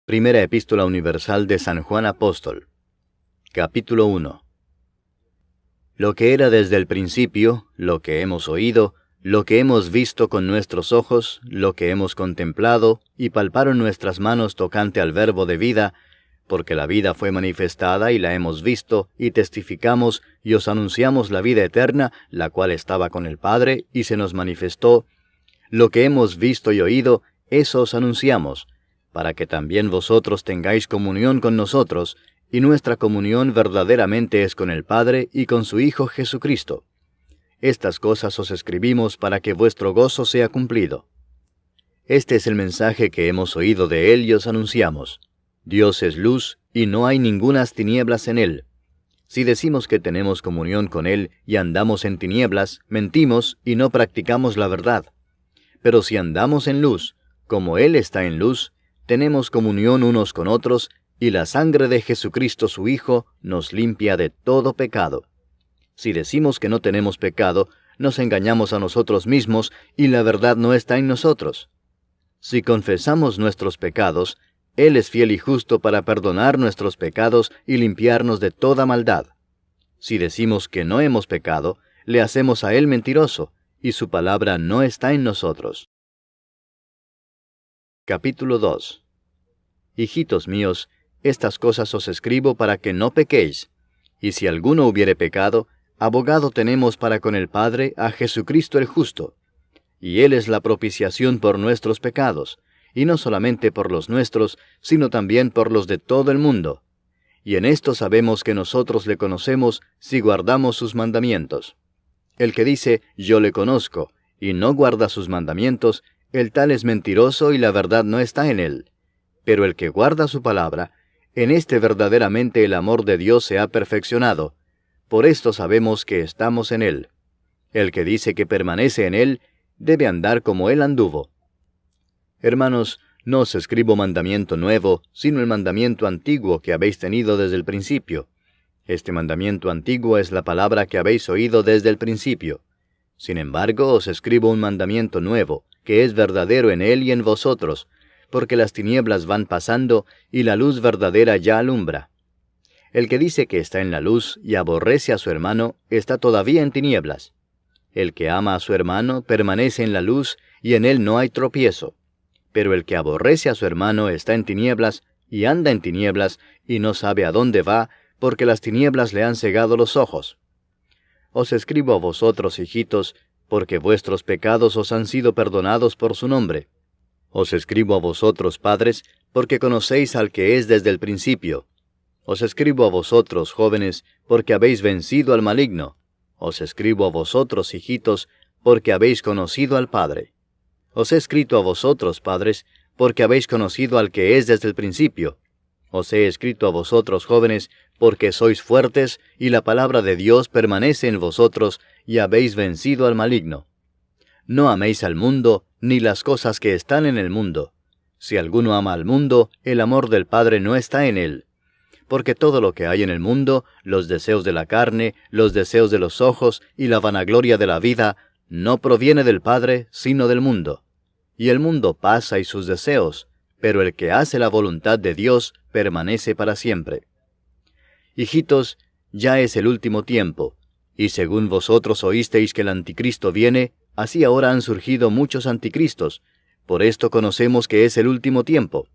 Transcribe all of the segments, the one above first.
Primera Epístola Universal de San Juan Apóstol. Capítulo 1. Lo que era desde el principio, lo que hemos oído, lo que hemos visto con nuestros ojos, lo que hemos contemplado, y palparon nuestras manos tocante al Verbo de vida, porque la vida fue manifestada y la hemos visto, y testificamos, y os anunciamos la vida eterna, la cual estaba con el Padre, y se nos manifestó. Lo que hemos visto y oído, eso os anunciamos, para que también vosotros tengáis comunión con nosotros, y nuestra comunión verdaderamente es con el Padre y con su Hijo Jesucristo. Estas cosas os escribimos para que vuestro gozo sea cumplido. Este es el mensaje que hemos oído de Él y os anunciamos. Dios es luz, y no hay ningunas tinieblas en Él. Si decimos que tenemos comunión con Él y andamos en tinieblas, mentimos y no practicamos la verdad. Pero si andamos en luz, como Él está en luz, tenemos comunión unos con otros, y la sangre de Jesucristo su Hijo nos limpia de todo pecado. Si decimos que no tenemos pecado, nos engañamos a nosotros mismos, y la verdad no está en nosotros. Si confesamos nuestros pecados, Él es fiel y justo para perdonar nuestros pecados y limpiarnos de toda maldad. Si decimos que no hemos pecado, le hacemos a Él mentiroso, y su palabra no está en nosotros. Capítulo 2. Hijitos míos, estas cosas os escribo para que no pequéis. Y si alguno hubiere pecado, abogado tenemos para con el Padre a Jesucristo el justo. Y Él es la propiciación por nuestros pecados, y no solamente por los nuestros, sino también por los de todo el mundo. Y en esto sabemos que nosotros le conocemos si guardamos sus mandamientos. El que dice, yo le conozco, y no guarda sus mandamientos, el tal es mentiroso y la verdad no está en él. Pero el que guarda su palabra, en este verdaderamente el amor de Dios se ha perfeccionado. Por esto sabemos que estamos en Él. El que dice que permanece en Él, debe andar como Él anduvo. Hermanos, no os escribo mandamiento nuevo, sino el mandamiento antiguo que habéis tenido desde el principio. Este mandamiento antiguo es la palabra que habéis oído desde el principio. Sin embargo, os escribo un mandamiento nuevo, que es verdadero en Él y en vosotros, porque las tinieblas van pasando y la luz verdadera ya alumbra. El que dice que está en la luz y aborrece a su hermano, está todavía en tinieblas. El que ama a su hermano permanece en la luz y en él no hay tropiezo. Pero el que aborrece a su hermano está en tinieblas y anda en tinieblas y no sabe a dónde va, porque las tinieblas le han cegado los ojos. Os escribo a vosotros, hijitos, porque vuestros pecados os han sido perdonados por su nombre. Os escribo a vosotros, padres, porque conocéis al que es desde el principio. Os escribo a vosotros, jóvenes, porque habéis vencido al maligno. Os escribo a vosotros, hijitos, porque habéis conocido al Padre. Os he escrito a vosotros, padres, porque habéis conocido al que es desde el principio. Os he escrito a vosotros, jóvenes, porque sois fuertes, y la palabra de Dios permanece en vosotros, y habéis vencido al maligno. No améis al mundo, ni las cosas que están en el mundo. Si alguno ama al mundo, el amor del Padre no está en él. Porque todo lo que hay en el mundo, los deseos de la carne, los deseos de los ojos y la vanagloria de la vida, no proviene del Padre, sino del mundo. Y el mundo pasa y sus deseos, pero el que hace la voluntad de Dios permanece para siempre. Hijitos, ya es el último tiempo, y según vosotros oísteis que el anticristo viene, así ahora han surgido muchos anticristos. Por esto conocemos que es el último tiempo.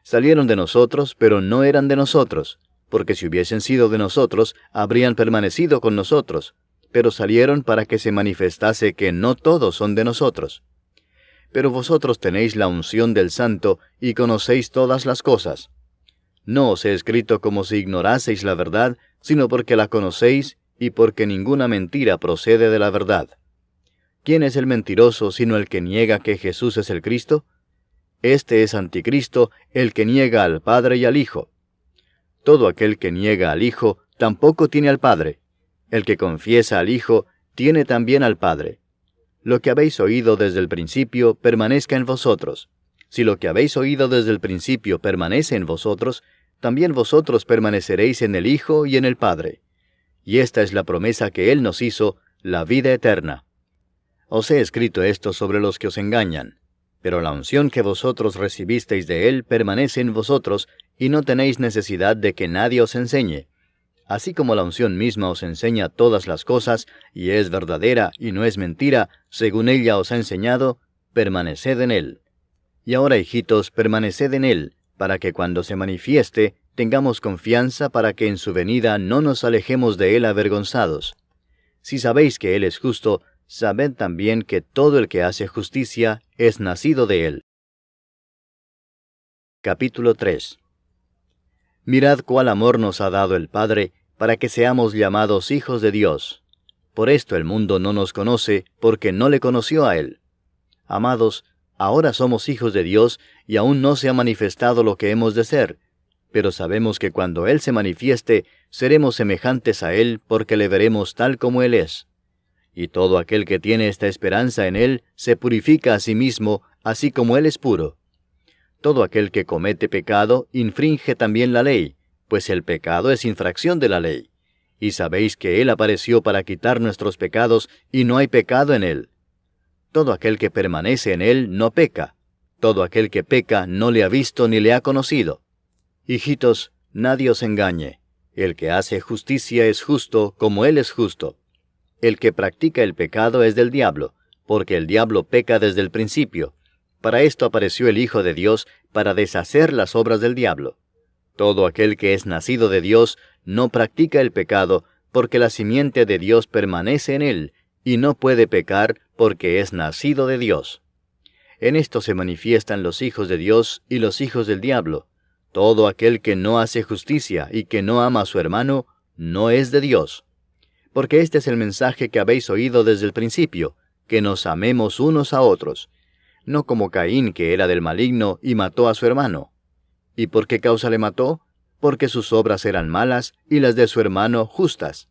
Salieron de nosotros, pero no eran de nosotros, porque si hubiesen sido de nosotros, habrían permanecido con nosotros. Pero salieron para que se manifestase que no todos son de nosotros. Pero vosotros tenéis la unción del Santo y conocéis todas las cosas. No os he escrito como si ignoraseis la verdad, sino porque la conocéis y porque ninguna mentira procede de la verdad. ¿Quién es el mentiroso sino el que niega que Jesús es el Cristo? Este es anticristo, el que niega al Padre y al Hijo. Todo aquel que niega al Hijo tampoco tiene al Padre. El que confiesa al Hijo tiene también al Padre. Lo que habéis oído desde el principio permanezca en vosotros. Si lo que habéis oído desde el principio permanece en vosotros, también vosotros permaneceréis en el Hijo y en el Padre. Y esta es la promesa que Él nos hizo, la vida eterna. Os he escrito esto sobre los que os engañan. Pero la unción que vosotros recibisteis de Él permanece en vosotros, y no tenéis necesidad de que nadie os enseñe. Así como la unción misma os enseña todas las cosas, y es verdadera y no es mentira, según ella os ha enseñado, permaneced en Él. Y ahora, hijitos, permaneced en Él, para que cuando se manifieste, tengamos confianza para que en su venida no nos alejemos de Él avergonzados. Si sabéis que Él es justo, sabed también que todo el que hace justicia es nacido de Él. Capítulo 3. Mirad cuál amor nos ha dado el Padre, para que seamos llamados hijos de Dios. Por esto el mundo no nos conoce, porque no le conoció a Él. Amados, ahora somos hijos de Dios, y aún no se ha manifestado lo que hemos de ser. Pero sabemos que cuando Él se manifieste, seremos semejantes a Él, porque le veremos tal como Él es. Y todo aquel que tiene esta esperanza en Él, se purifica a sí mismo, así como Él es puro. Todo aquel que comete pecado, infringe también la ley, pues el pecado es infracción de la ley. Y sabéis que Él apareció para quitar nuestros pecados, y no hay pecado en Él. Todo aquel que permanece en Él no peca. Todo aquel que peca no le ha visto ni le ha conocido. Hijitos, nadie os engañe. El que hace justicia es justo, como Él es justo. El que practica el pecado es del diablo, porque el diablo peca desde el principio. Para esto apareció el Hijo de Dios, para deshacer las obras del diablo. Todo aquel que es nacido de Dios no practica el pecado, porque la simiente de Dios permanece en él, y no puede pecar porque es nacido de Dios. En esto se manifiestan los hijos de Dios y los hijos del diablo. Todo aquel que no hace justicia y que no ama a su hermano, no es de Dios. Porque este es el mensaje que habéis oído desde el principio, que nos amemos unos a otros. No como Caín, que era del maligno y mató a su hermano. ¿Y por qué causa le mató? Porque sus obras eran malas y las de su hermano justas.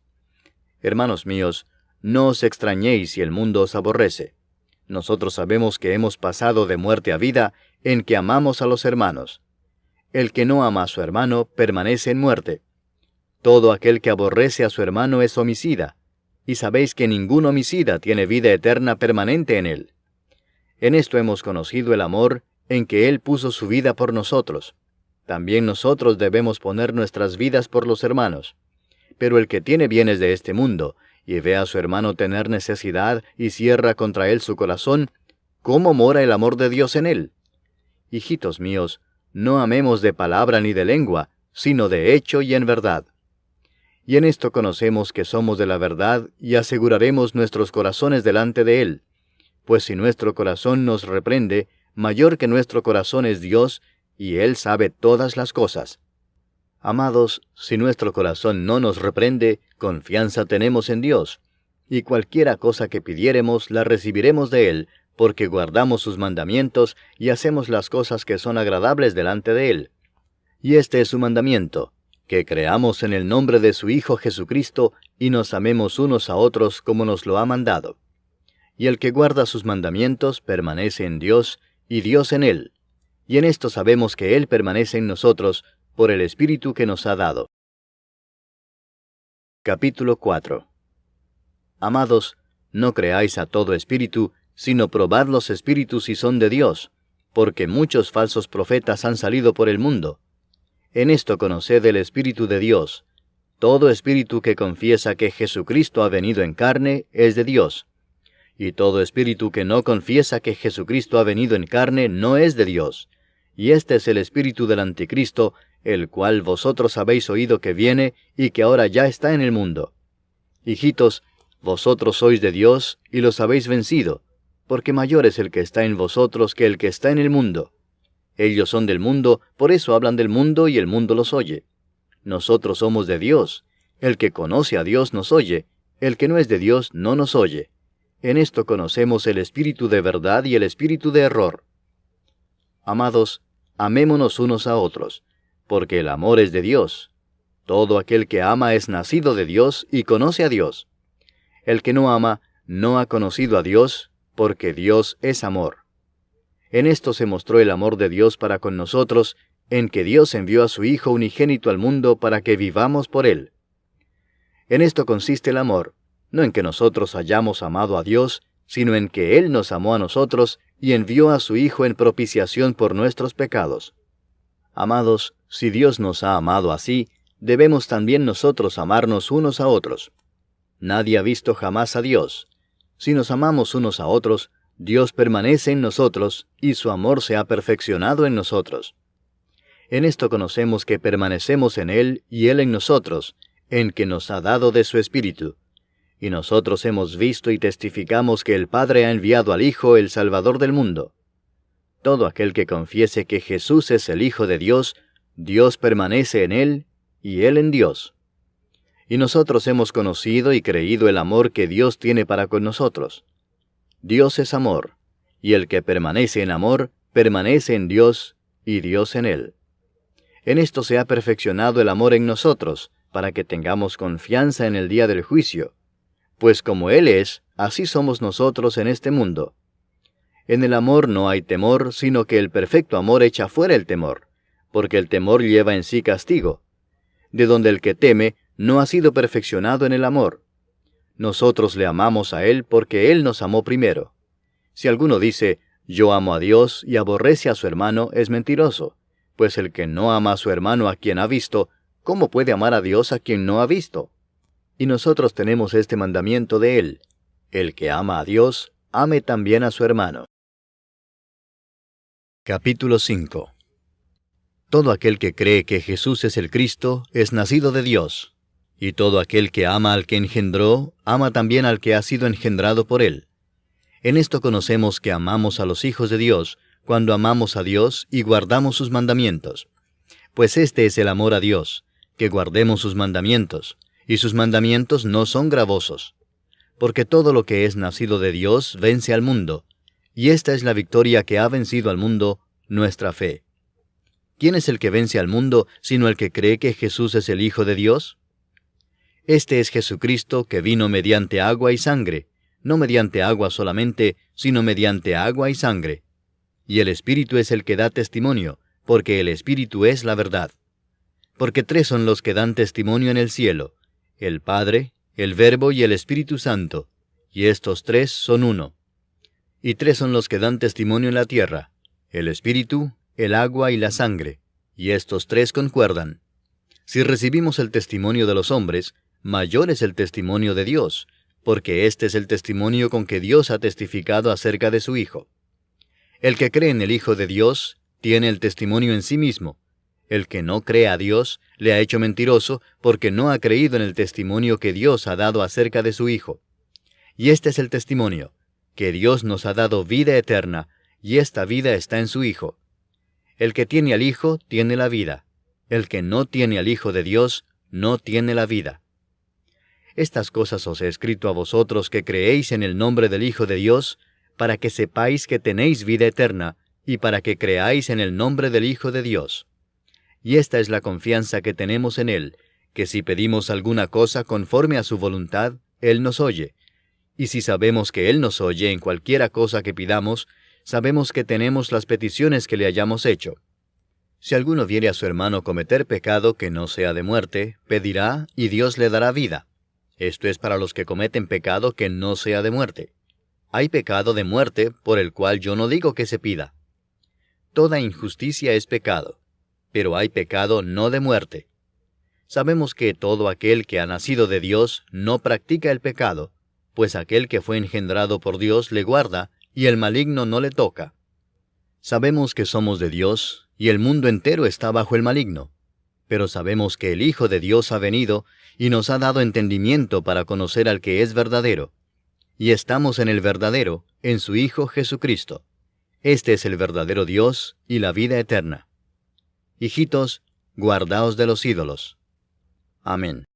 Hermanos míos, no os extrañéis si el mundo os aborrece. Nosotros sabemos que hemos pasado de muerte a vida en que amamos a los hermanos. El que no ama a su hermano permanece en muerte. Todo aquel que aborrece a su hermano es homicida, y sabéis que ningún homicida tiene vida eterna permanente en él. En esto hemos conocido el amor, en que Él puso su vida por nosotros. También nosotros debemos poner nuestras vidas por los hermanos. Pero el que tiene bienes de este mundo, y ve a su hermano tener necesidad y cierra contra él su corazón, ¿cómo mora el amor de Dios en él? Hijitos míos, no amemos de palabra ni de lengua, sino de hecho y en verdad. Y en esto conocemos que somos de la verdad, y aseguraremos nuestros corazones delante de Él. Pues si nuestro corazón nos reprende, mayor que nuestro corazón es Dios, y Él sabe todas las cosas. Amados, si nuestro corazón no nos reprende, confianza tenemos en Dios, y cualquiera cosa que pidiéremos la recibiremos de Él, porque guardamos sus mandamientos y hacemos las cosas que son agradables delante de Él. Y este es su mandamiento, que creamos en el nombre de su Hijo Jesucristo, y nos amemos unos a otros como nos lo ha mandado. Y el que guarda sus mandamientos permanece en Dios, y Dios en él. Y en esto sabemos que Él permanece en nosotros, por el Espíritu que nos ha dado. Capítulo 4. Amados, no creáis a todo espíritu, sino probad los espíritus si son de Dios, porque muchos falsos profetas han salido por el mundo. En esto conoced el Espíritu de Dios. Todo espíritu que confiesa que Jesucristo ha venido en carne es de Dios. Y todo espíritu que no confiesa que Jesucristo ha venido en carne no es de Dios. Y este es el espíritu del anticristo, el cual vosotros habéis oído que viene y que ahora ya está en el mundo. Hijitos, vosotros sois de Dios y los habéis vencido, porque mayor es el que está en vosotros que el que está en el mundo. Ellos son del mundo, por eso hablan del mundo y el mundo los oye. Nosotros somos de Dios. El que conoce a Dios nos oye, el que no es de Dios no nos oye. En esto conocemos el espíritu de verdad y el espíritu de error. Amados, amémonos unos a otros, porque el amor es de Dios. Todo aquel que ama es nacido de Dios y conoce a Dios. El que no ama no ha conocido a Dios, porque Dios es amor. En esto se mostró el amor de Dios para con nosotros, en que Dios envió a su Hijo unigénito al mundo para que vivamos por Él. En esto consiste el amor, no en que nosotros hayamos amado a Dios, sino en que Él nos amó a nosotros y envió a su Hijo en propiciación por nuestros pecados. Amados, si Dios nos ha amado así, debemos también nosotros amarnos unos a otros. Nadie ha visto jamás a Dios. Si nos amamos unos a otros, Dios permanece en nosotros, y su amor se ha perfeccionado en nosotros. En esto conocemos que permanecemos en Él y Él en nosotros, en que nos ha dado de su Espíritu. Y nosotros hemos visto y testificamos que el Padre ha enviado al Hijo, el Salvador del mundo. Todo aquel que confiese que Jesús es el Hijo de Dios, Dios permanece en Él, y Él en Dios. Y nosotros hemos conocido y creído el amor que Dios tiene para con nosotros. Dios es amor, y el que permanece en amor, permanece en Dios, y Dios en él. En esto se ha perfeccionado el amor en nosotros, para que tengamos confianza en el día del juicio. Pues como Él es, así somos nosotros en este mundo. En el amor no hay temor, sino que el perfecto amor echa fuera el temor, porque el temor lleva en sí castigo, de donde el que teme no ha sido perfeccionado en el amor. Nosotros le amamos a Él porque Él nos amó primero. Si alguno dice, yo amo a Dios y aborrece a su hermano, es mentiroso, pues el que no ama a su hermano a quien ha visto, ¿cómo puede amar a Dios a quien no ha visto? Y nosotros tenemos este mandamiento de Él: el que ama a Dios, ame también a su hermano. Capítulo 5. Todo aquel que cree que Jesús es el Cristo es nacido de Dios, y todo aquel que ama al que engendró, ama también al que ha sido engendrado por Él. En esto conocemos que amamos a los hijos de Dios, cuando amamos a Dios y guardamos sus mandamientos. Pues este es el amor a Dios, que guardemos sus mandamientos, y sus mandamientos no son gravosos. Porque todo lo que es nacido de Dios vence al mundo, y esta es la victoria que ha vencido al mundo, nuestra fe. ¿Quién es el que vence al mundo, sino el que cree que Jesús es el Hijo de Dios? Este es Jesucristo, que vino mediante agua y sangre, no mediante agua solamente, sino mediante agua y sangre. Y el Espíritu es el que da testimonio, porque el Espíritu es la verdad. Porque 3 son los que dan testimonio en el cielo: el Padre, el Verbo y el Espíritu Santo, y estos 3 son uno. Y 3 son los que dan testimonio en la tierra: el Espíritu, el agua y la sangre, y estos 3 concuerdan. Si recibimos el testimonio de los hombres, mayor es el testimonio de Dios, porque este es el testimonio con que Dios ha testificado acerca de su Hijo. El que cree en el Hijo de Dios tiene el testimonio en sí mismo. El que no cree a Dios le ha hecho mentiroso, porque no ha creído en el testimonio que Dios ha dado acerca de su Hijo. Y este es el testimonio, que Dios nos ha dado vida eterna, y esta vida está en su Hijo. El que tiene al Hijo tiene la vida. El que no tiene al Hijo de Dios no tiene la vida. Estas cosas os he escrito a vosotros que creéis en el nombre del Hijo de Dios, para que sepáis que tenéis vida eterna, y para que creáis en el nombre del Hijo de Dios. Y esta es la confianza que tenemos en Él, que si pedimos alguna cosa conforme a su voluntad, Él nos oye. Y si sabemos que Él nos oye en cualquiera cosa que pidamos, sabemos que tenemos las peticiones que le hayamos hecho. Si alguno viere a su hermano cometer pecado que no sea de muerte, pedirá, y Dios le dará vida. Esto es para los que cometen pecado que no sea de muerte. Hay pecado de muerte, por el cual yo no digo que se pida. Toda injusticia es pecado, pero hay pecado no de muerte. Sabemos que todo aquel que ha nacido de Dios no practica el pecado, pues aquel que fue engendrado por Dios le guarda, y el maligno no le toca. Sabemos que somos de Dios, y el mundo entero está bajo el maligno. Pero sabemos que el Hijo de Dios ha venido, y nos ha dado entendimiento para conocer al que es verdadero. Y estamos en el verdadero, en su Hijo Jesucristo. Este es el verdadero Dios y la vida eterna. Hijitos, guardaos de los ídolos. Amén.